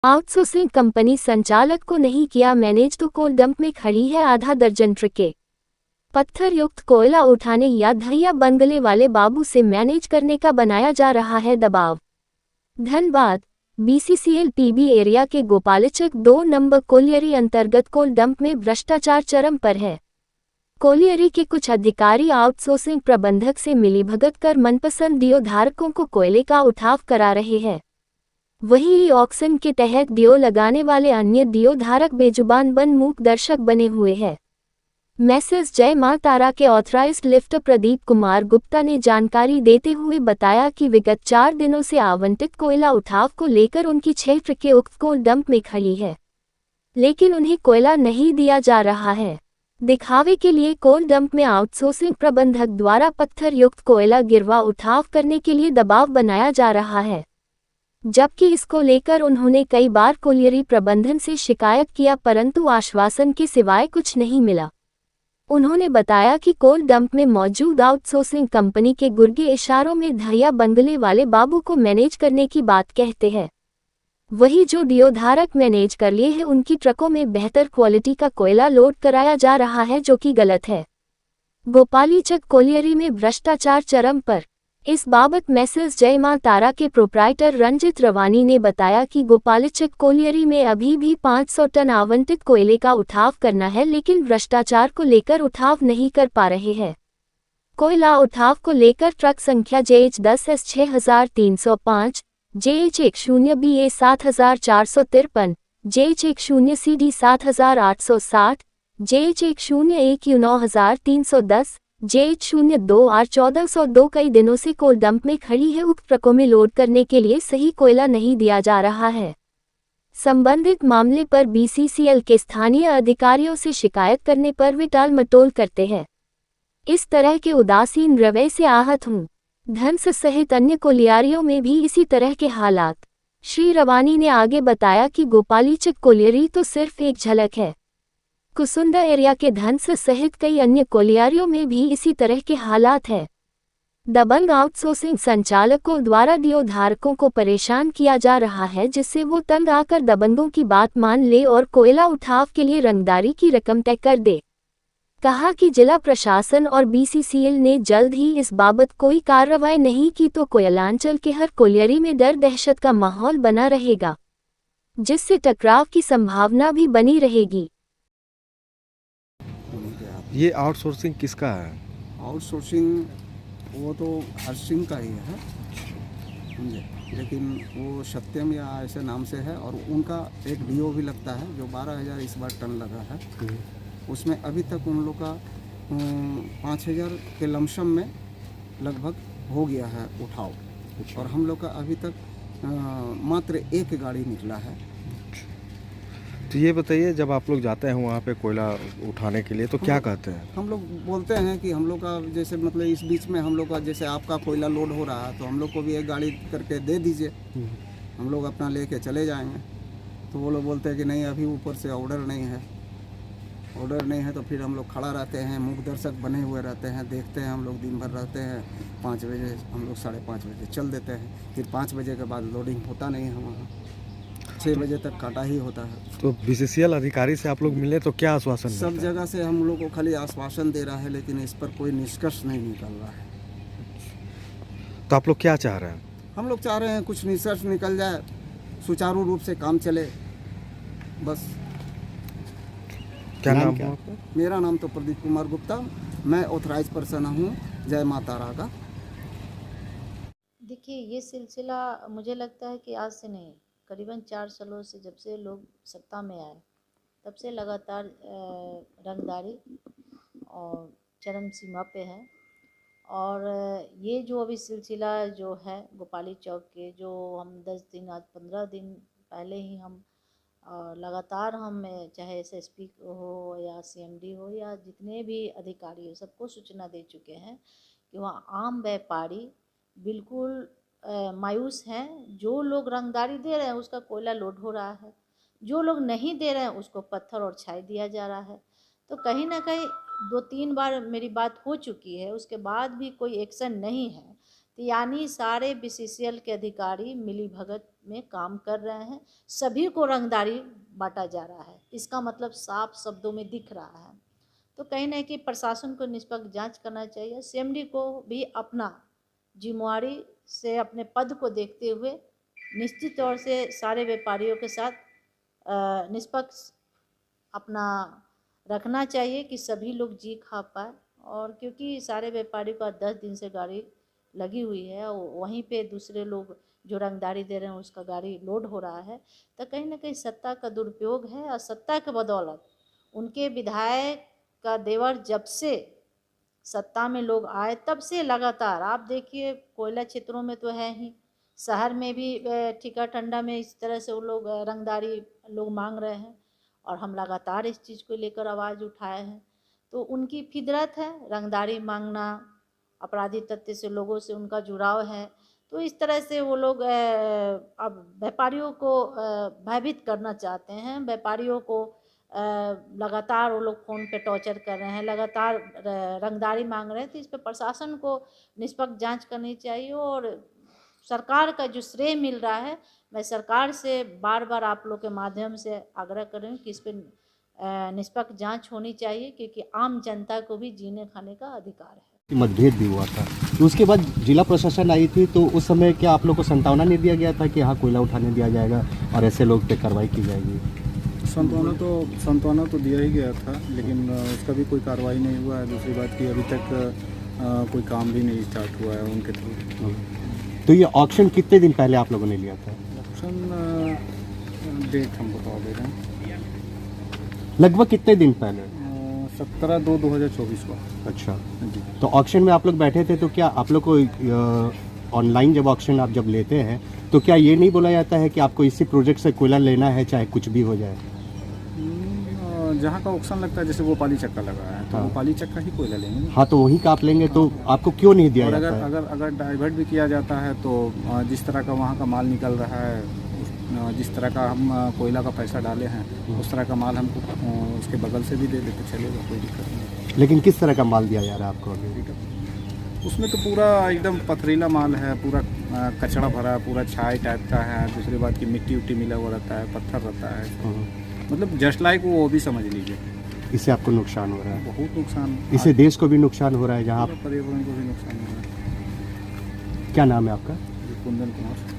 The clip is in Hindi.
आउटसोर्सिंग कंपनी संचालक को नहीं किया मैनेज तो कोल डंप में खड़ी है आधा दर्जन ट्रकें। पत्थर युक्त कोयला उठाने या दहिया बंगले वाले बाबू से मैनेज करने का बनाया जा रहा है दबाव। धनबाद बीसीसीएल पीबी एरिया के गोपालचक 2 नंबर कोलियरी अंतर्गत कोल डंप में भ्रष्टाचार चरम पर है। कोलियरी के कुछ अधिकारी आउटसोर्सिंग प्रबंधक से मिलीभगत कर मनपसंद डीओ धारकों को कोयले का उठाव करा रहे हैं। वहीं ऑक्शन के तहत डीओ लगाने वाले अन्य डीओ धारक बेजुबान बन मूक दर्शक बने हुए हैं। मैसेज जय मां तारा के ऑथराइज्ड लिफ्टर प्रदीप कुमार गुप्ता ने जानकारी देते हुए बताया कि विगत 4 दिनों से आवंटित कोयला उठाव को लेकर उनकी 6 ट्रकें उक्त कोल डंप में खड़ी है, लेकिन उन्हें कोयला नहीं दिया जा रहा है। दिखावे के लिए कोल डंप में आउटसोर्सिंग प्रबंधक द्वारा पत्थर युक्त कोयला गिरवा उठाव करने के लिए दबाव बनाया जा रहा है, जबकि इसको लेकर उन्होंने कई बार कोलियरी प्रबंधन से शिकायत किया परंतु आश्वासन के सिवाय कुछ नहीं मिला। उन्होंने बताया कि कोल डंप में मौजूद आउटसोर्सिंग कंपनी के गुर्गे इशारों में दहिया बंगले वाले बाबू को मैनेज करने की बात कहते हैं। वही जो डीओ धारक मैनेज कर लिए हैं उनकी ट्रकों में बेहतर क्वालिटी का कोयला लोड कराया जा रहा है, जो कि गलत है। गोपालीचक कोलियरी में भ्रष्टाचार चरम पर। इस बाबत मैसेज जय मां तारा के प्रोप्राइटर रंजित रवानी ने बताया कि गोपालचक कोलियरी में अभी भी 500 टन आवंटित कोयले का उठाव करना है, लेकिन भ्रष्टाचार को लेकर उठाव नहीं कर पा रहे हैं। कोयला उठाव को लेकर ट्रक संख्या JH10S 6305, JH10BA 7453, JH10CD 7860, JH10AQ 9310, JH02R 1402 कई दिनों से कोल डंप में खड़ी है। उक्त ट्रकों में लोड करने के लिए सही कोयला नहीं दिया जा रहा है। संबंधित मामले पर बीसीसीएल के स्थानीय अधिकारियों से शिकायत करने पर वे टाल मटोल करते हैं। इस तरह के उदासीन रवैये से आहत हूं। धनस सहित अन्य कोलियारियों में भी इसी तरह के हालात। श्री रवानी ने आगे बताया कि गोपालीचक कोलियरी तो सिर्फ एक झलक है। कुसुंडा एरिया के धनस सहित कई अन्य कोलियारियों में भी इसी तरह के हालात हैं। दबंग आउटसोर्सिंग संचालकों द्वारा डीओ धारकों को परेशान किया जा रहा है, जिससे वो तंग आकर दबंगों की बात मान ले और कोयला उठाव के लिए रंगदारी की रकम तय कर दे। कहा कि जिला प्रशासन और बीसीसीएल ने जल्द ही इस बाबत कोई कार्रवाई नहीं की तो कोयलांचल के हर कोलियरी में डर दहशत का माहौल बना रहेगा, जिससे टकराव की संभावना भी बनी रहेगी। ये आउटसोर्सिंग किसका है? आउटसोर्सिंग वो तो हर सिंह का ही है, समझे, लेकिन वो सत्यम या ऐसे नाम से है और उनका एक डीओ भी लगता है जो 12,000 इस बार टन लगा है। उसमें अभी तक उन लोग का 5,000 के लमसम में लगभग हो गया है उठाव, और हम लोग का अभी तक मात्र एक गाड़ी निकला है। तो ये बताइए, जब आप लोग जाते हैं वहाँ पे कोयला उठाने के लिए तो क्या कहते हैं? हम लोग बोलते हैं कि हम लोग का जैसे मतलब इस बीच में हम लोग का जैसे आपका कोयला लोड हो रहा है तो हम लोग को भी एक गाड़ी करके दे दीजिए, हम लोग अपना लेके चले जाएंगे। तो वो लोग बोलते हैं कि नहीं, अभी ऊपर से ऑर्डर नहीं है। ऑर्डर नहीं है तो फिर हम लोग खड़ा रहते हैं, मूक दर्शक बने हुए रहते हैं, देखते हैं। हम लोग दिन भर रहते हैं, 5 बजे हम लोग 5:30 बजे चल देते हैं। फिर 5 बजे के बाद लोडिंग होता नहीं है, वहाँ 6 बजे तक काटा ही होता है। तो बीसीसीएल अधिकारी से आप लोग मिले तो क्या आश्वासन सब मिलता है? जगह से हम लोग को खाली आश्वासन दे रहा है, लेकिन इस पर कोई निष्कर्ष नहीं निकल रहा है। तो आप लोग क्या चाह रहे हैं? हम लोग चाह रहे हैं कुछ निष्कर्ष निकल जाए, सुचारू रूप से काम चले, बस। क्या नाम है आपका? मेरा नाम तो प्रदीप कुमार गुप्ता, मैं ऑथराइज पर्सन हूँ जय मां तारा का। देखिए, ये सिलसिला मुझे लगता है कि आज से नहीं, करीबन 4 सालों से, जब से लोग सत्ता में आए तब से लगातार रंगदारी और चरम सीमा पे है। और ये जो अभी सिलसिला जो है गोपाली चौक के, जो हम 10 दिन, आज 15 दिन पहले ही हम लगातार हम चाहे एसएसपी हो या सीएमडी हो या जितने भी अधिकारी हो, सबको सूचना दे चुके हैं कि वहाँ आम व्यापारी बिल्कुल मायूस हैं। जो लोग रंगदारी दे रहे हैं उसका कोयला लोड हो रहा है, जो लोग नहीं दे रहे हैं उसको पत्थर और छाई दिया जा रहा है। तो कहीं ना कहीं 2-3 बार मेरी बात हो चुकी है, उसके बाद भी कोई एक्शन नहीं है। तो यानी सारे बीसीसीएल के अधिकारी मिली भगत में काम कर रहे हैं। सभी को रंगदारी बांटा जा रहा है, इसका मतलब साफ शब्दों में दिख रहा है। तो कहीं ना कहीं प्रशासन को निष्पक्ष जांच करना चाहिए। सीएमडी को भी अपना जिम्मेवारी से अपने पद को देखते हुए निश्चित तौर से सारे व्यापारियों के साथ निष्पक्ष अपना रखना चाहिए कि सभी लोग जी खा पाए। और क्योंकि सारे व्यापारियों का 10 दिन से गाड़ी लगी हुई है और वहीं पे दूसरे लोग जो रंगदारी दे रहे हैं उसका गाड़ी लोड हो रहा है, तो कहीं ना कहीं सत्ता का दुरुपयोग है। और सत्ता के बदौलत उनके विधायक का देवर जब से सत्ता में लोग आए तब से लगातार आप देखिए, कोयला क्षेत्रों में तो है ही, शहर में भी ठिका ठंडा में इस तरह से वो लोग रंगदारी लोग मांग रहे हैं और हम लगातार इस चीज़ को लेकर आवाज़ उठाए हैं। तो उनकी फितरत है रंगदारी मांगना, अपराधी तत्व से लोगों से उनका जुड़ाव है। तो इस तरह से वो लोग अब व्यापारियों को भयभीत करना चाहते हैं। व्यापारियों को लगातार वो लोग फ़ोन पे टॉर्चर कर रहे हैं, लगातार रंगदारी मांग रहे हैं। तो इस पर प्रशासन को निष्पक्ष जांच करनी चाहिए। और सरकार का जो श्रेय मिल रहा है, मैं सरकार से बार बार आप लोग के माध्यम से आग्रह कर रही हूँ कि इस पर निष्पक्ष जांच होनी चाहिए, क्योंकि आम जनता को भी जीने खाने का अधिकार है। मतभेद भी हुआ था, तो उसके बाद जिला प्रशासन आई थी, तो उस समय क्या आप लोग को संतावना नहीं दिया गया था कि हाँ कोयला उठाने दिया जाएगा और ऐसे लोग पे कार्रवाई की जाएगी? सांत्वना तो दिया ही गया था, लेकिन उसका भी कोई कार्रवाई नहीं हुआ है। दूसरी बात कि अभी तक कोई काम भी नहीं स्टार्ट हुआ है उनके थ्रू। तो ये ऑक्शन कितने दिन पहले आप लोगों ने लिया था? ऑक्शन डेट हम बता दे रहे हैं, लगभग कितने दिन पहले? 17/2/2024 को। अच्छा जी। तो ऑक्शन में आप लोग बैठे थे, तो क्या आप लोग को ऑनलाइन जब ऑक्शन आप जब लेते हैं तो क्या ये नहीं बोला जाता है कि आपको इसी प्रोजेक्ट से कोयला लेना है चाहे कुछ भी हो जाए? जहाँ का ऑक्शन लगता है, जैसे वो पाली चक्का लगा है तो हाँ। वो पाली चक्का ही कोयला लेंगे। हाँ, तो वहीं का आप लेंगे, तो आपको क्यों नहीं दिया और जाता है? अगर डाइवर्ट भी किया जाता है तो जिस तरह का वहाँ का माल निकल रहा है, जिस तरह का हम कोयला का पैसा डाले हैं उस तरह का माल हमको उसके बगल से भी दे देते चलेगा, कोई दिक्कत नहीं। लेकिन किस तरह का माल दिया जा रहा है आपको अभी? उसमें तो पूरा एकदम पथरीला माल है, पूरा कचड़ा भरा, पूरा छाई टाइप का है। दूसरी बात की मिट्टी उट्टी मिला हुआ रहता है, पत्थर रहता है, मतलब जस्ट लाइक वो भी समझ लीजिए। इससे आपको नुकसान हो रहा है? बहुत नुकसान। इससे देश को भी नुकसान हो रहा है, जहाँ पर्यावरण को भी नुकसान हो रहा है। क्या नाम है आपका? कुंदन कुमार।